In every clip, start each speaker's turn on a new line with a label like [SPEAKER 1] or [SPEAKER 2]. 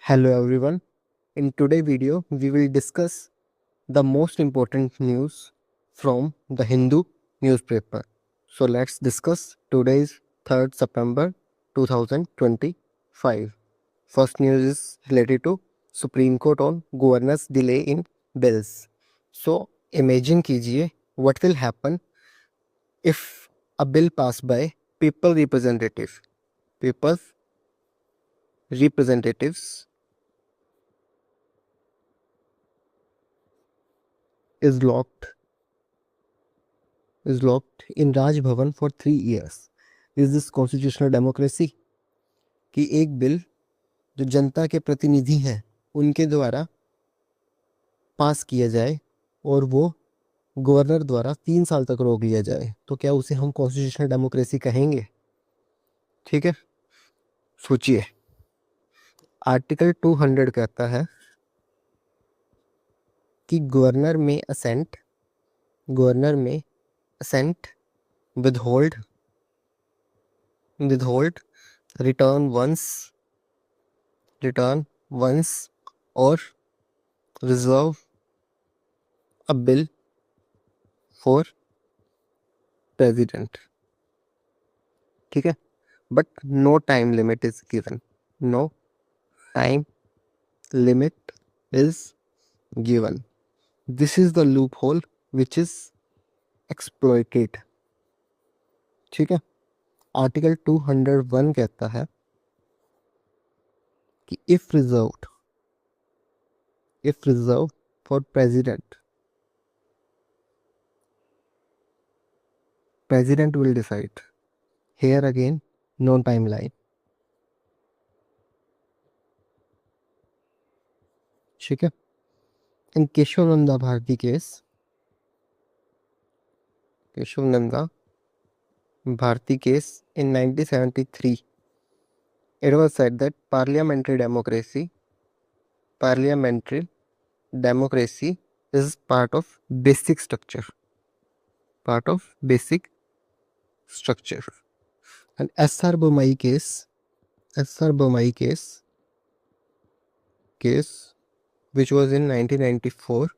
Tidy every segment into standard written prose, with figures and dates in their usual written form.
[SPEAKER 1] Hello everyone. In today's video, we will discuss the most important news from the Hindu newspaper. So let's discuss today's 3rd September 2025. First news is related to Supreme Court on governor's delay in bills. So imagine कीजिए what will happen if a bill passed by people's representatives is locked in Raj Bhavan for 3 years. Is this constitutional democracy? कि एक bill जो जनता के प्रतिनिधि हैं उनके द्वारा पास किया जाए और वो गवर्नर द्वारा 3 साल तक रोक लिया जाए, तो क्या उसे हम कॉन्स्टिट्यूशनल डेमोक्रेसी कहेंगे? ठीक है, सोचिए। आर्टिकल 200 कहता है कि गवर्नर में असेंट विदहोल्ड रिटर्न वंस और reserve a bill for president. ठीक है, but no time limit is given. No time limit is given. This is the loophole which is exploited. ठीक है, आर्टिकल 201 कहता है कि if reserve for president will decide. Here again, no timeline. ठीक है, in Kesavananda Bharati case in 1973, it was said that parliamentary democracy is part of basic structure. And SR Bomai case, which was in 1994,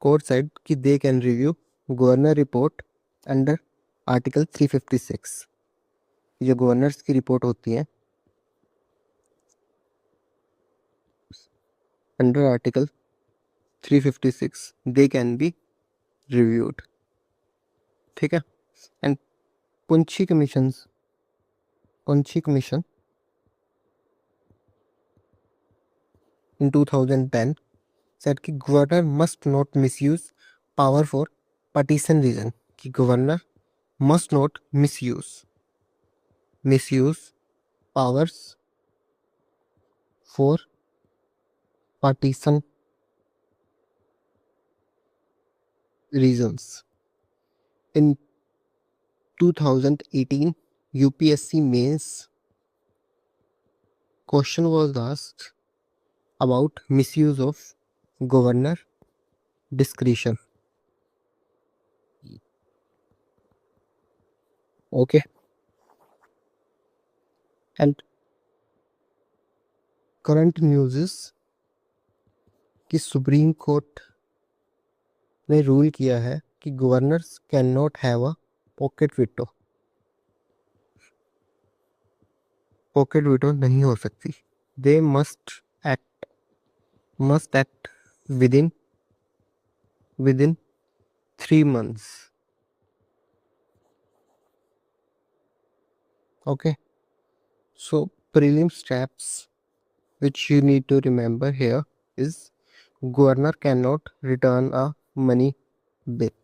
[SPEAKER 1] court said कि they can review governor report under Article 356. जो governors की report होती है under article 356, they can be reviewed. ठीक है, and Punchhi commission in 2010 said कि governor must not misuse power for partisan reason. कि governor must not misuse powers for partisan reasons. In 2018 UPSC mains question was asked about misuse of governor discretion. Okay, and current news is कि Supreme court ने rule किया है कि governors can not have a pocket veto नहीं हो सकती। They must act within 3 months. Okay, so prelim steps which you need to remember here is governor cannot return a money bill.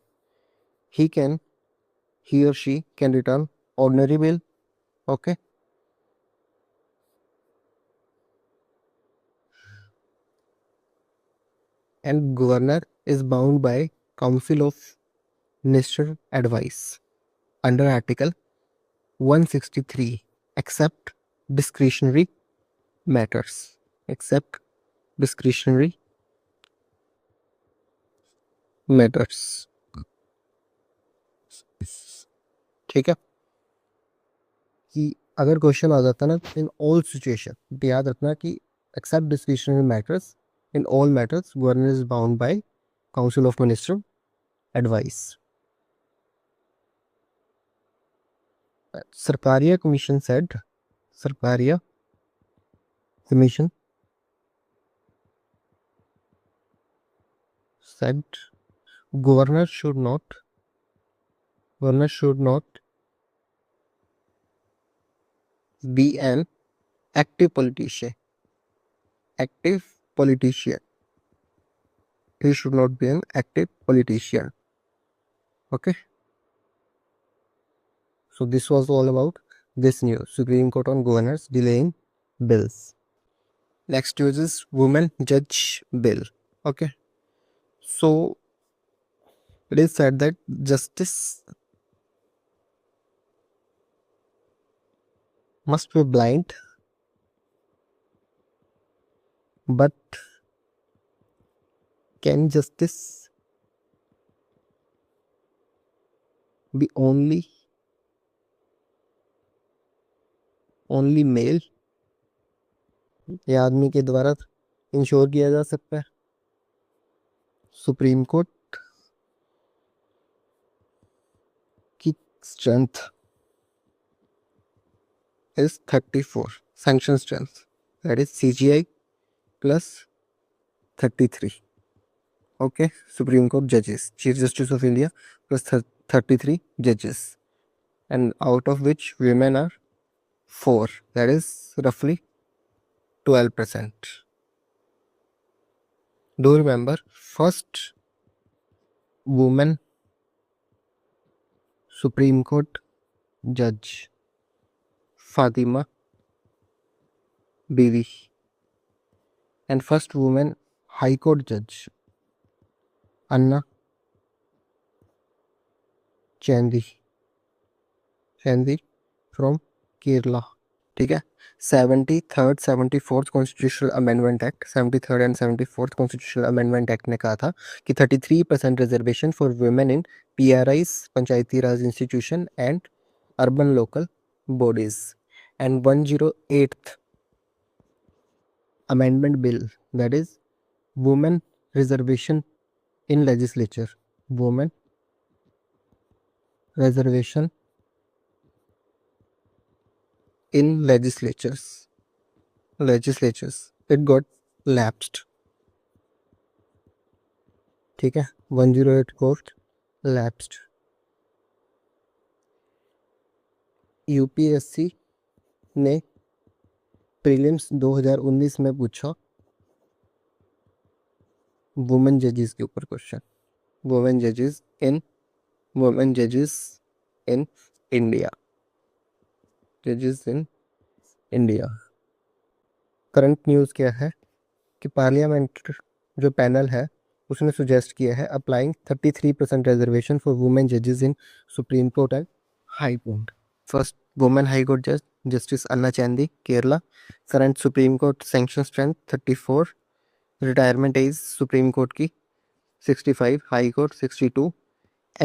[SPEAKER 1] He or she can return ordinary bill. Okay, and governor is bound by council of minister advice under article 163 except discretionary matters. ठीक है, कि अगर question आ जाता ना in all situation, तो याद रखना कि except discretionary matters, in all matters governor is bound by council of minister advice. Sarkaria commission said, Sarkaria commission said governor should not be an active politician. He should not be an active politician. Okay, so this was all about this news. Supreme Court on governors delaying bills. Next news is women judge bill. Okay, so it is said that justice must be blind, but can justice be only male? ये आदमी के द्वारा ensure किया जा सकता है। Supreme court की strength is 34 sanction strength, that is CGI plus 33. Okay, Supreme Court judges, Chief Justice of India plus 33 judges, and out of which women are 4, that is roughly 12%. Do remember, first woman Supreme Court judge Fatima Bibi, and first woman High Court judge Anna Chandy from Kerala. ठीक है, 73rd 74th constitutional amendment act, 73rd and 74th constitutional amendment act ने कहा था कि 33% reservation for women in PRIs, Panchayati Raj institution and urban local bodies, and 108th amendment bill, that is women reservation in legislature, women reservation in legislatures, it got lapsed. ठीक है, 108 got lapsed. UPSC ने prelims 2019 में पूछा women जजेस के ऊपर question, women जजेस in India, जजेस इन इंडिया। करंट न्यूज़ क्या है कि पार्लियामेंट जो पैनल है उसने सुजेस्ट किया है अप्लाइंग 33% रिजर्वेशन फॉर वुमेन जजेस in supreme court and high court. First women high court जज justice Anna Chandy, Kerala. Current supreme court sanction strength 34, retirement age supreme court की 65, high court 62।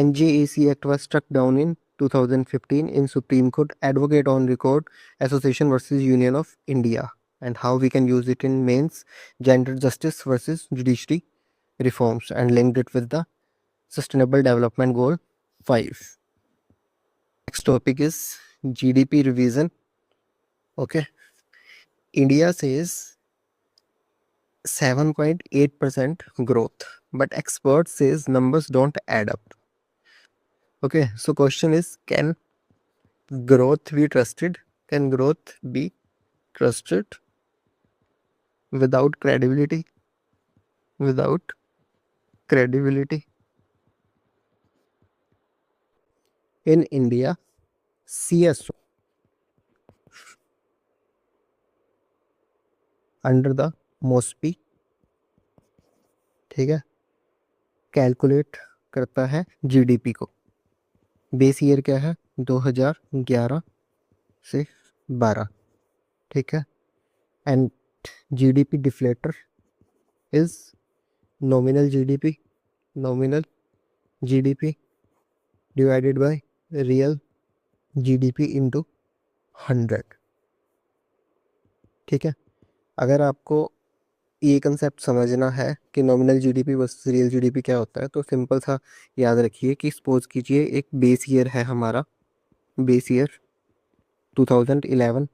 [SPEAKER 1] NJAC Act was struck down in 2015 in Supreme Court. Advocate on record, Association versus Union of India, and how we can use it in mains, gender justice versus judiciary reforms, and linked it with the Sustainable Development Goal 5. Next topic is GDP revision. Okay, India says 7.8% growth, but experts says numbers don't add up. Okay, so question is, can growth be trusted? Can growth be trusted without credibility? Without credibility. In India, CSO under the MOSPI, ठीक है, calculate करता है GDP को। Base year क्या है 2011 से 12, ठीक है, and GDP deflator is nominal GDP divided by real GDP into 100। ठीक है, अगर आपको ये कंसेप्ट समझना है कि nominal GDP versus real GDP क्या होता है, तो सिंपल सा याद रखिए कि सपोज कीजिए एक बेस ईयर है हमारा, बेस ईयर 2011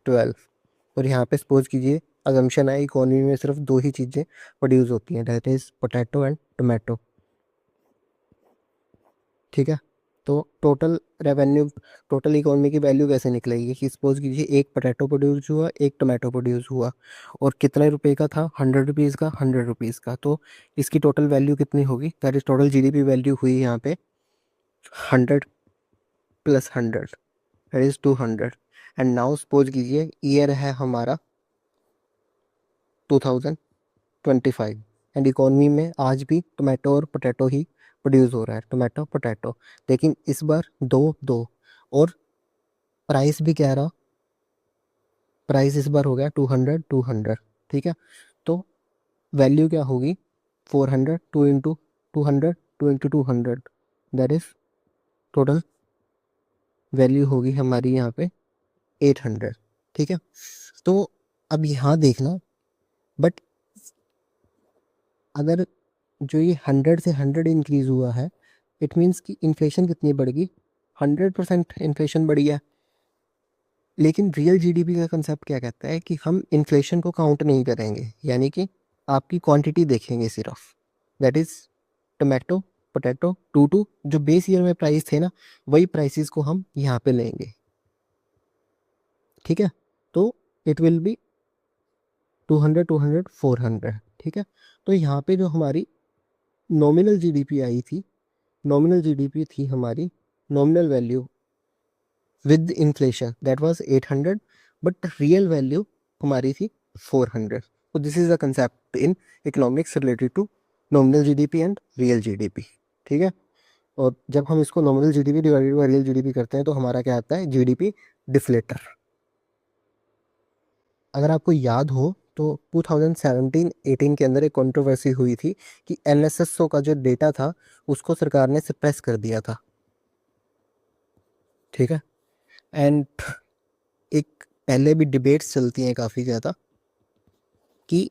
[SPEAKER 1] 12, और यहाँ पे सपोज कीजिए अजम्पशन है इकोनॉमी में सिर्फ दो ही चीज़ें प्रोड्यूस होती हैं, that is potato and tomato. ठीक है, तो टोटल रेवेन्यू, टोटल इकोनॉमी की वैल्यू कैसे निकलेगी कि सपोज कीजिए एक पोटैटो प्रोड्यूस हुआ, एक टोमेटो प्रोड्यूस हुआ, और कितने रुपए का था, 100 रुपीज़ का, 100 रुपीज़ का, तो इसकी टोटल वैल्यू कितनी होगी, that is total GDP value हुई यहाँ पे 100 plus 100, that is 200। And now suppose कीजिए ईयर है हमारा 2025, एंड इकोनॉमी में आज भी टोमेटो और पोटैटो ही प्रोड्यूस हो रहा है, टोमेटो पोटैटो, लेकिन इस बार दो दो, और प्राइस भी क्या रहा, प्राइस इस बार हो गया 200 200। ठीक है, तो वैल्यू क्या होगी, 400, 2 into 200, 2 into 200, that is total value होगी हमारी यहाँ पे 800। ठीक है, तो अब यहाँ देखना, बट अगर जो ये 100 से 100 इंक्रीज हुआ है, इट मीन्स कि इन्फ्लेशन कितनी बढ़ गई, 100% इन्फ्लेशन बढ़ी है। लेकिन रियल जीडीपी का कंसेप्ट क्या कहता है कि हम इन्फ्लेशन को काउंट नहीं करेंगे, यानी कि आपकी क्वांटिटी देखेंगे सिर्फ, that is tomato potato two जो बेस ईयर में प्राइस थे ना, वही प्राइसेस को हम यहाँ पे लेंगे। ठीक है, तो इट विल बी 200 200 400। ठीक है, तो यहाँ पे जो हमारी नॉमिनल जीडीपी आई थी, नॉमिनल जीडीपी थी हमारी, nominal value with inflation that was 800, but real value हमारी थी 400। तो this is the concept in economics related to nominal GDP and real GDP. ठीक है, और जब हम इसको nominal GDP divided by real GDP करते हैं तो हमारा क्या आता है, जीडीपी डिफ्लेटर। अगर आपको याद हो तो 2017-18 के अंदर एक कंट्रोवर्सी हुई थी कि एनएसएसओ का जो डेटा था उसको सरकार ने सप्रेस कर दिया था। ठीक है, एंड एक पहले भी डिबेट्स चलती हैं काफ़ी ज़्यादा कि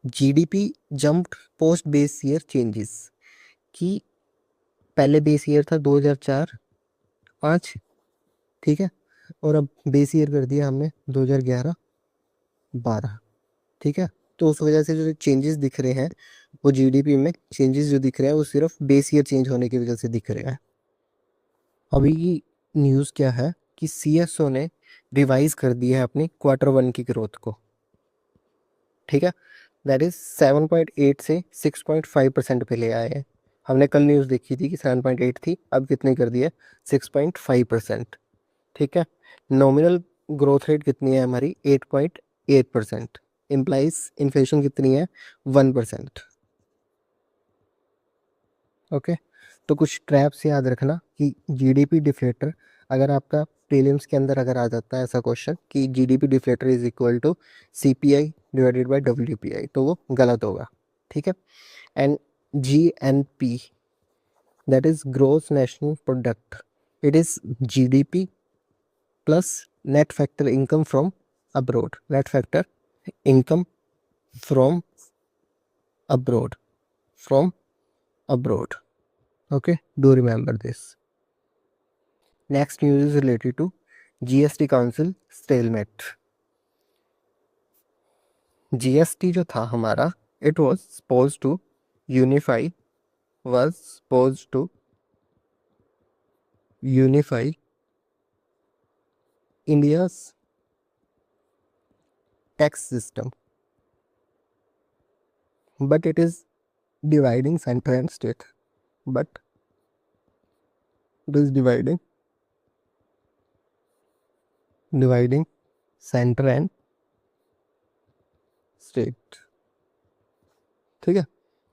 [SPEAKER 1] GDP jumped post base year changes, कि पहले बेस ईयर था 2004-5, ठीक है, और अब बेस ईयर कर दिया हमने 2011-12। ठीक है, तो उस वजह से जो चेंजेस दिख रहे हैं, वो जीडीपी में चेंजेस जो दिख रहे हैं वो सिर्फ बेस ईयर चेंज होने की वजह से दिख रहे हैं। अभी की न्यूज़ क्या है कि सीएसओ ने रिवाइज कर दिया है अपनी Q1 की ग्रोथ को। ठीक है, दैट इज 7.8 से 6.5% पे ले आए हैं। हमने कल न्यूज़ देखी थी कि 7.8 थी, अब कितनी कर दी है, 6.5%। ठीक है, नॉमिनल ग्रोथ रेट कितनी है हमारी, 8.8%, इम्प्लाइज इन्फ्लेशन कितनी है, 1%। ओके, तो कुछ ट्रैप्स याद रखना कि जीडीपी डिफ्लेटर, अगर आपका प्रीलिम्स के अंदर अगर आ जाता है ऐसा क्वेश्चन कि GDP deflator is equal to CPI divided by WPI, तो वो गलत होगा। ठीक है, and GNP that is gross national product, it is GDP plus net factor income from abroad, net factor income from abroad, from abroad. Okay, do remember this. Next news is related to GST Council stalemate. GST जो था हमारा, it was supposed to unify, was supposed to unify India's tax system, but it is dividing center and state. But it is dividing center and state. ठीक है,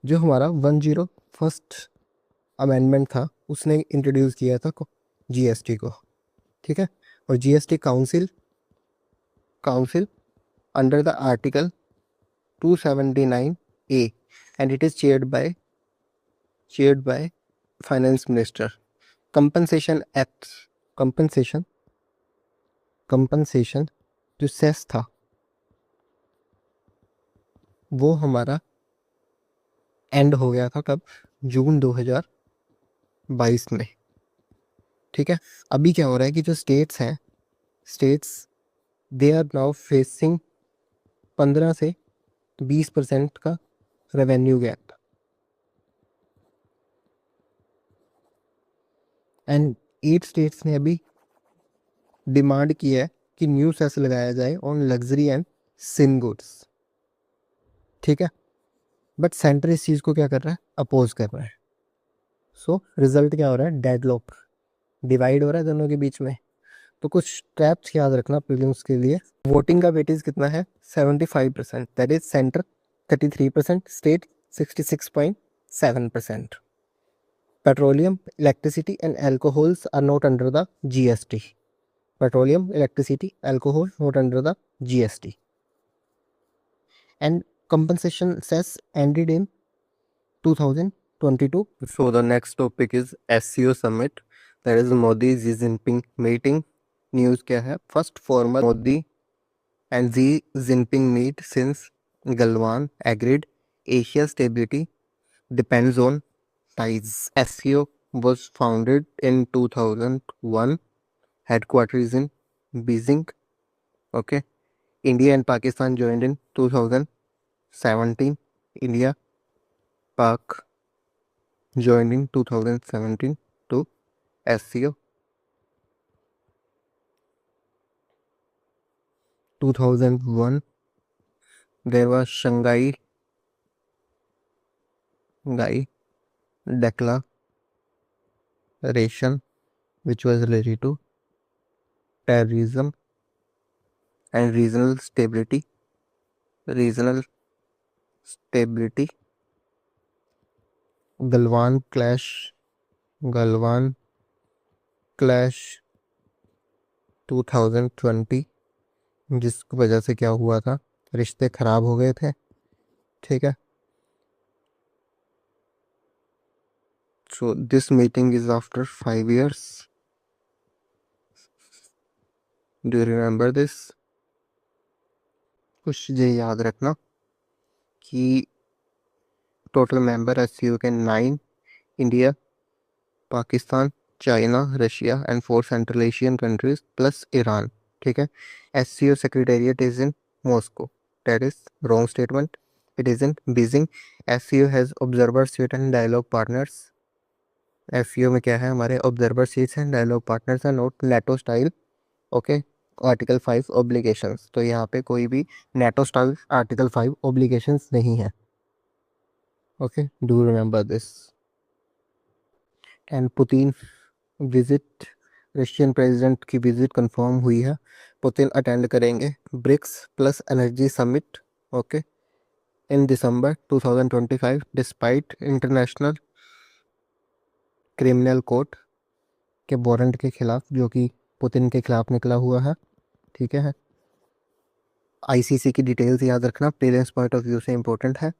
[SPEAKER 1] जो हमारा 101st amendment था उसने introduce किया था जीएसटी को। ठीक है, और GST council under the article 279A, and it is chaired by finance minister. Compensation compensation जो सेस था वो हमारा एंड हो गया था कब? जून 2022 में। ठीक है, अभी क्या हो रहा है कि जो स्टेट्स हैं, states they are now facing 15 से 20% का रेवेन्यू गैप, एंड 8 स्टेट्स ने अभी डिमांड की है कि न्यू सेस लगाया जाए on luxury and sin goods. ठीक है, बट सेंटर इस चीज़ को क्या कर रहा है? अपोज कर रहा है। सो रिजल्ट क्या हो रहा है? डेडलॉक, डिवाइड हो रहा है दोनों के बीच में। तो कुछ ट्रैप्स याद रखना प्रीलिम्स के लिए। वोटिंग का वेटेज कितना है? 75%, that is centre 33%, state 66.7%. Petroleum, electricity and alcohols are not under the GST. Petroleum, electricity, alcohol not under the GST. And compensation cess ended in 2022. So the next topic is SCO summit, that is Modi Xi Jinping meeting. News क्या है? First formal Modi and Xi Jinping meet since Galwan agreed Asia stability depends on ties. SCO was founded in 2001. Headquarters is in Beijing. Okay. India and Pakistan joined in 2017. India, Pak joined in 2017 to SCO. 2001 there was Shanghai Declaration, which was related to terrorism and regional stability. Galwan clash 2020, जिसकी वजह से क्या हुआ था? रिश्ते खराब हो गए थे। ठीक है, so this meeting is after 5 years. Do you remember this? कुछ ये याद रखना कि टोटल मेंबर SCO के 9, India, Pakistan, China, Russia and 4 central Asian countries plus Iran. ठीक है, SCO secretariat is in Moscow, that is wrong statement, it is in Beijing. SCO has observer seat and dialogue partners. SCO में क्या है? हमारे observer seats and dialogue partners are not NATO style. Okay, article 5 obligations, तो यहाँ पे कोई भी NATO style article 5 obligations नहीं है। Okay, do remember this. And Putin visit, Russian president की विजिट कंफर्म हुई है, पुतिन अटेंड करेंगे BRICS plus energy summit. Okay, in December 2025 despite International Criminal Court के वारंट के खिलाफ, जो कि पुतिन के खिलाफ निकला हुआ है। ठीक है, ICC की डिटेल्स याद रखना, प्रीलिम्स पॉइंट ऑफ व्यू से इंपॉर्टेंट है।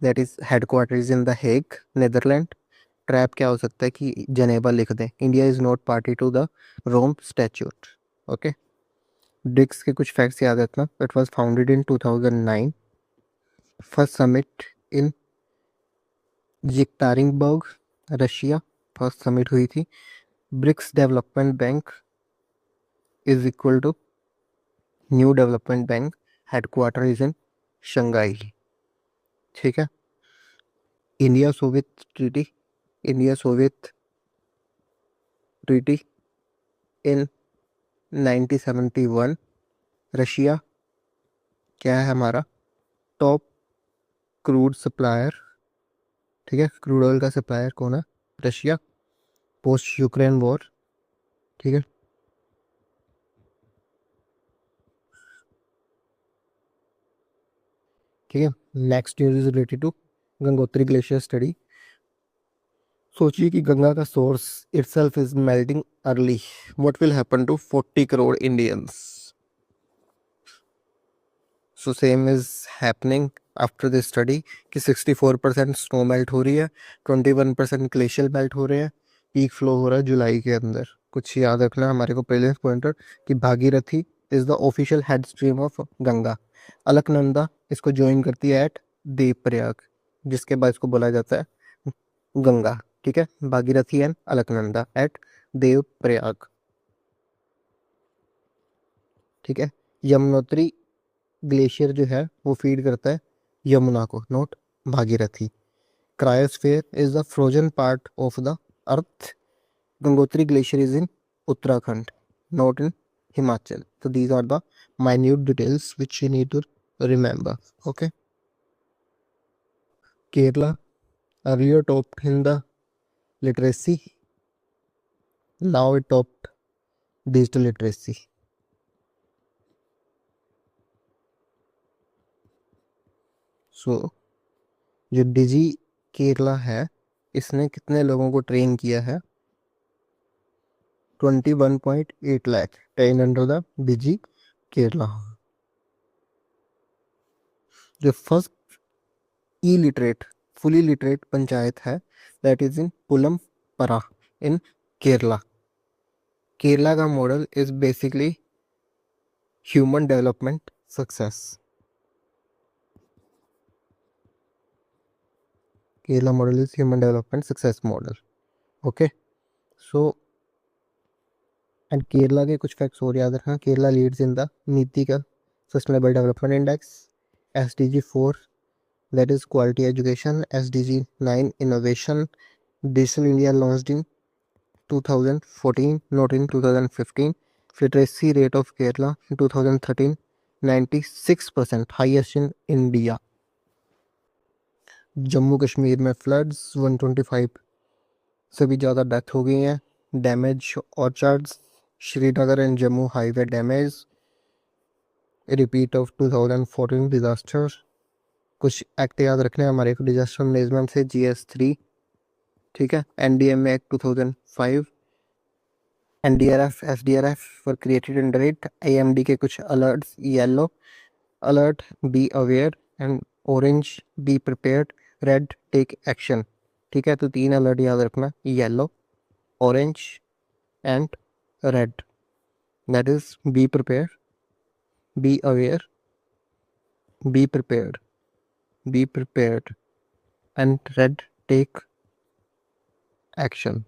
[SPEAKER 1] That is headquarters in the Hague, Netherland. Trap क्या हो सकता है कि जनेवा लिख दें, India is not party to the Rome Statute. Okay, BRICS के कुछ फैक्ट्स याद रखना। It was founded in 2009, first summit in Yekaterinburg, Russia, first summit हुई थी। BRICS Development Bank is equal to New Development Bank, headquarter is in Shanghai. ठीक है, India Soviet treaty इन 1971। Russia क्या है? हमारा टॉप क्रूड सप्लायर। ठीक है, crude oil का सप्लायर कौन है? Russia, post Ukraine war. ठीक है, next news is related to Gangotri glacier study. सोचिए कि गंगा का source itself is melting early, what will happen to 40 crore Indians? So same is happening after this study कि 64% snow melt हो रही है, 21% ग्लेशियर मेल्ट हो रहे हैं, पीक फ्लो हो रहा है जुलाई के अंदर। कुछ याद रखना हमारे को प्रीलिम्स पॉइंटर कि Bhagirathi is the official head stream of Ganga. Alaknanda इसको ज्वाइन करती है एट देवप्रयाग, जिसके बाद इसको बोला जाता है गंगा। ठीक है, भागीरथी एंड अलकनंदा एट देवप्रयाग। ठीक है, यमुनोत्री ग्लेशियर जो है वो फीड करता है यमुना को, note Bhagirathi. Cryosphere is the frozen part of the earth. Gangotri glacier is in Uttarakhand, not in Himachal. So these are the minute details which you need to remember. Okay. Kerala earlier topped in the literacy. Now it topped digital literacy. So जो डिजी केरला है इसने कितने लोगों को train किया है? 21.8 lakh train under the डिजी केरला। जो first ई literate fully literate panchayat है दैट इज इन पुलमपरा इन केरला। केरला का model is basically human development success. Kerala model is human development success model. Okay, so and Kerala के कुछ फैक्ट्स और याद रखना। केरला लीड्स इन द नीति का sustainable development index, SDG 4 that is quality education, SDG 9 innovation, Digital India launched in 2014, not in 2015. Literacy rate of Kerala in 2013 96%, highest in India. Jammu Kashmir में floods 125 से भी ज़्यादा डेथ हो गई हैं। Damage ऑर्चार्ड्स, Srinagar and Jammu highway damage, repeat of 2014 disaster. कुछ act याद रखने हैं हमारे डिजास्टर मैनेजमेंट से, GS3। ठीक है, NDMA act 2005, NDRF SDRF were created under it. AMD के कुछ alerts, yellow alert be aware and orange be prepared, red take action. ठीक है, तो 3 अलर्ट याद रखना, yellow, orange and red. That is be prepare, be aware, be prepared, be prepared and red take action.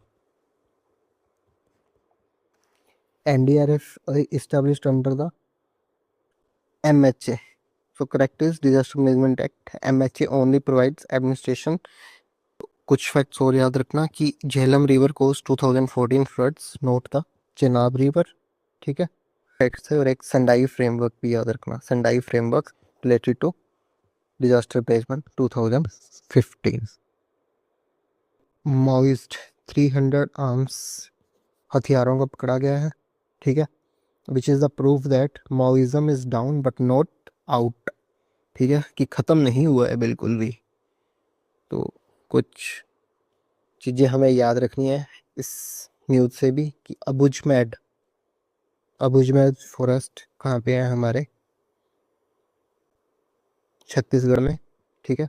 [SPEAKER 1] NDRF established under the MHA. So correct is Disaster Management Act. MHA only provides administration. कुछ facts और याद रखना कि Jhelum river cos 2014 floods, note the Chenab river. ठीक है, facts है। और एक संडाई फ्रेमवर्क भी याद रखना, Sendai framework related to disaster management 2015। Maoist 300 arms हथियारों को पकड़ा गया है। ठीक है, which is the proof that Maoism is down but not out. ठीक है, कि ख़त्म नहीं हुआ है बिल्कुल भी। तो कुछ चीज़ें हमें याद रखनी है इस न्यूज़ से भी कि अबुजमैड फॉरेस्ट कहाँ पे है? हमारे छत्तीसगढ़ में। ठीक है,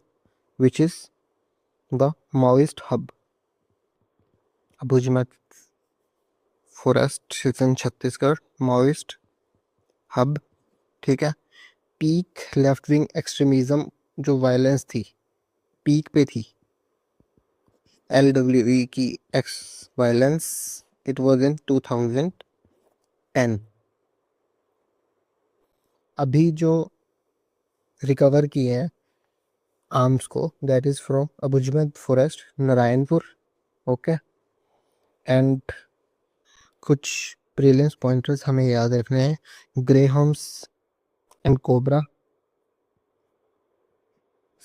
[SPEAKER 1] which is the Maoist hub. Abujmarh forest is in Chhattisgarh, Maoist hub. ठीक है, पीक लेफ्ट विंग एक्सट्रीमिज्म जो वायलेंस थी, पीक पे थी LWE की x violence, it was in 2010। अभी जो रिकवर किए हैं आर्म्स को, that is from Abujmarh forest, Narayanpur. Okay, and कुछ प्रीलिम्स पॉइंटर्स हमें याद रखने हैं। Greyhounds and CoBRA,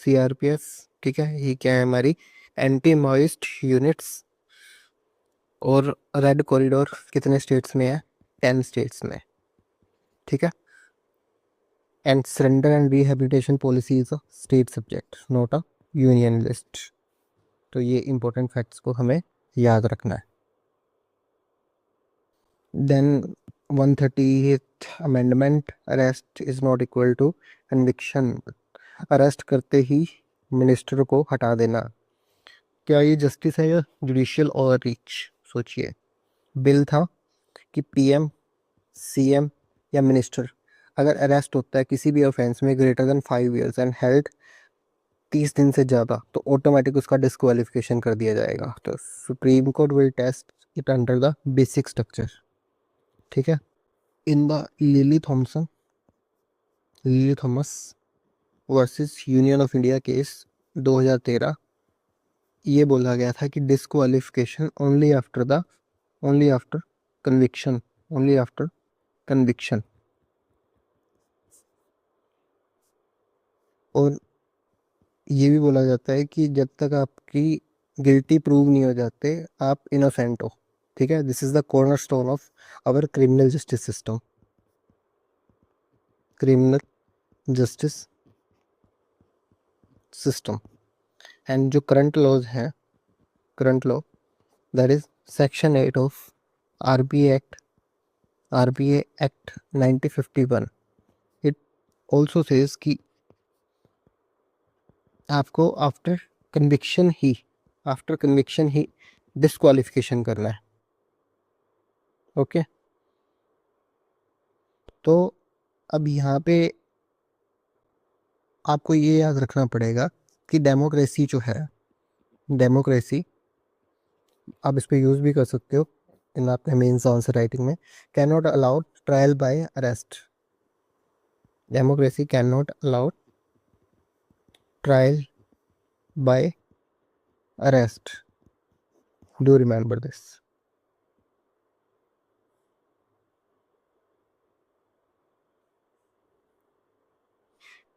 [SPEAKER 1] CRPF। ठीक है, ये क्या है? हमारी एंटी माओइस्ट यूनिट्स। और रेड कॉरिडोर कितने स्टेट्स में है? 10 स्टेट्स में। ठीक है, and surrender and rehabilitation policy is a state subject, not a union list. तो ये इंपॉर्टेंट फैक्ट्स को हमें याद रखना है। Then 130th amendment, arrest is not equal to conviction. Arrest करते ही मिनिस्टर को हटा देना, क्या ये जस्टिस है या जुडिशियल ओवररीच? सोचिए, बिल था कि PM CM या मिनिस्टर अगर अरेस्ट होता है किसी भी ऑफेंस में greater than 5 years and held 30 दिन से ज़्यादा तो ऑटोमेटिक उसका डिस्क्वालिफिकेशन कर दिया जाएगा। तो supreme court will test it under the basic structure. ठीक है। In the Lily Thomas versus Union of India case 2013 ये बोला गया था कि disqualification only after conviction only after conviction. और ये भी बोला जाता है कि जब तक आपकी गिल्टी प्रूव नहीं हो जाते आप इनोसेंट हो। ठीक है। This is the cornerstone of our criminal justice system. Criminal justice system and जो करंट लॉज हैं, current law that is section 8 of RPA act 1951। It also says कि आपको आफ्टर कन्विक्शन ही डिस्क्वालिफिकेशन करना है। Okay. तो अब यहाँ पे आपको ये याद रखना पड़ेगा कि डेमोक्रेसी जो है, डेमोक्रेसी आप इस पे यूज़ भी कर सकते हो इन आपके मेंस आंसर राइटिंग में। Can not allow trial by arrest. Democracy can not allow trial by arrest. Do remember this.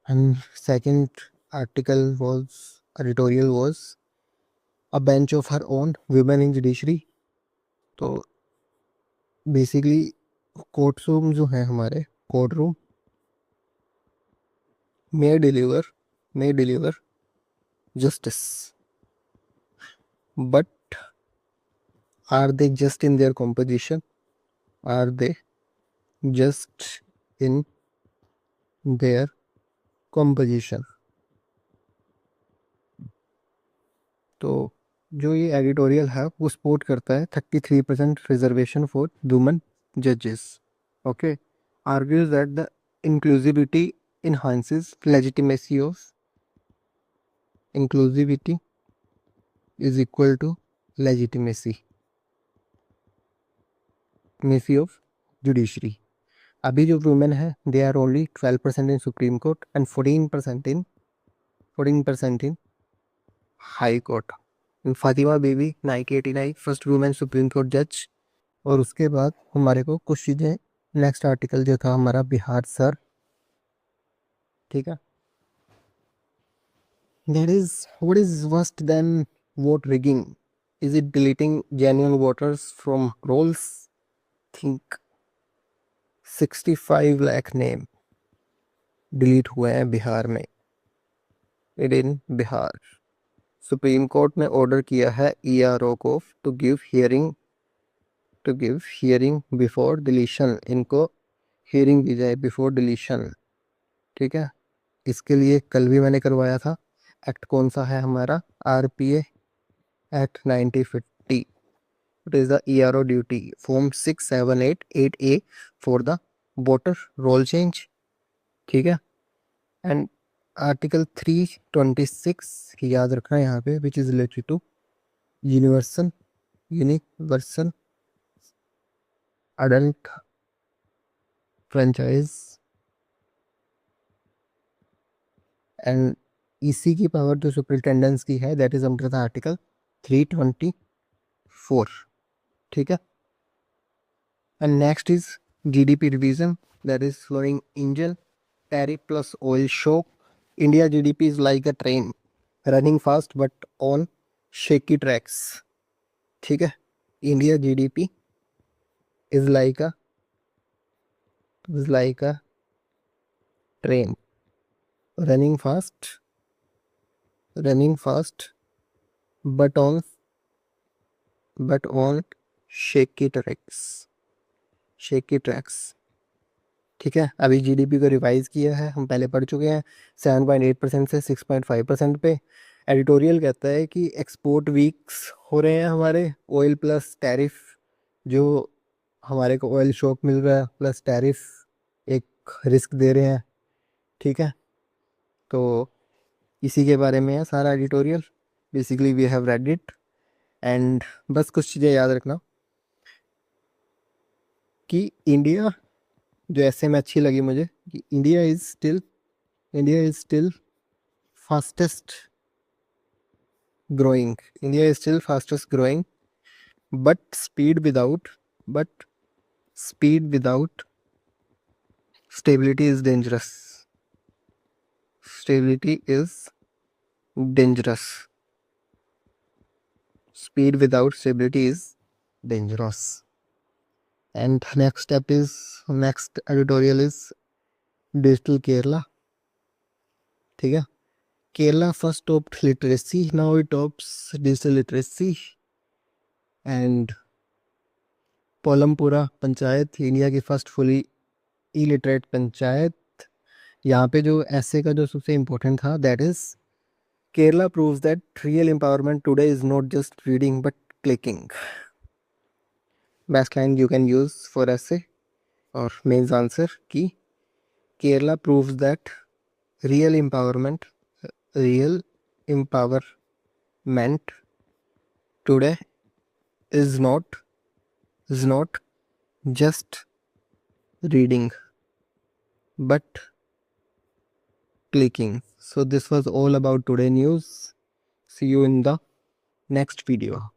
[SPEAKER 1] And second article was editorial was a bench of her own, women in judiciary। तो basically court room जो है हमारे court room may deliver justice, but are they just in their composition? Are they just in their composition? तो जो ये editorial है वो support करता है 33% रिजर्वेशन फॉर वुमेन जजेस। Okay. Argues that the inclusivity enhances legitimacy inclusivity is equal to legitimacy of judiciary। अभी जो वुमेन है they are only 12% in supreme court and 14% in high court. Fatima Beevi 1989 first women supreme court जज। और उसके बाद हमारे को कुछ चीज़ें नेक्स्ट आर्टिकल जो था हमारा बिहार सर। ठीक है। That is, what is worse than vote rigging? Is it deleting genuine voters from rolls? Think 65 lakh name delete हुए हैं बिहार में। इन बिहार सुप्रीम कोर्ट ने ऑर्डर किया है ईआरओ को to give hearing before deletion. इनको हियरिंग दी जाए बिफोर डिलीशन। ठीक है। इसके लिए कल भी मैंने करवाया था। एक्ट कौन सा है हमारा? RPA act 1950। It is the ERO duty form 6788A for the voter roll change. ठीक है। एंड आर्टिकल 326 याद रखना यहाँ पे, which is related to universal adult franchise and इसी की पावर जो सुपरिटेंडेंस की है that is under the article 324। ठीक है। And next is GDP revision that is flooring engine tariff plus oil shock। India GDP is like a train running fast but on shaky tracks। ठीक है। India GDP is like a train running fast but on shaky tracks। ठीक है। अभी GDP को revise किया है, हम पहले पढ़ चुके हैं 7.8% से 6.5% पे। एडिटोरियल कहता है कि एक्सपोर्ट वीक्स हो रहे हैं हमारे, ऑयल प्लस टैरिफ जो हमारे को ऑयल शॉक मिल रहा है प्लस टैरिफ रिस्क दे रहे हैं, ठीक है। तो इसी के बारे में है सारा editorial, basically we have read it. And बस कुछ चीज़ें याद रखना कि इंडिया, जो ऐसे में अच्छी लगी मुझे, कि India is still fastest growing, but speed without stability is dangerous. Stability is dangerous. Speed without stability is dangerous. And next editorial is digital Kerala. ठीक है, Kerala first topped literacy, now it tops digital literacy. And Polampura panchayat India की first fully illiterate panchayat. यहाँ पे जो ऐसे का जो सबसे इम्पोर्टेंट था, that is Kerala proves that real empowerment today is not just reading but clicking. Best line you can use for essay or mains answer कि Kerala proves that real empowerment today is not just reading but clicking. So this was all about today news. See you in the next video.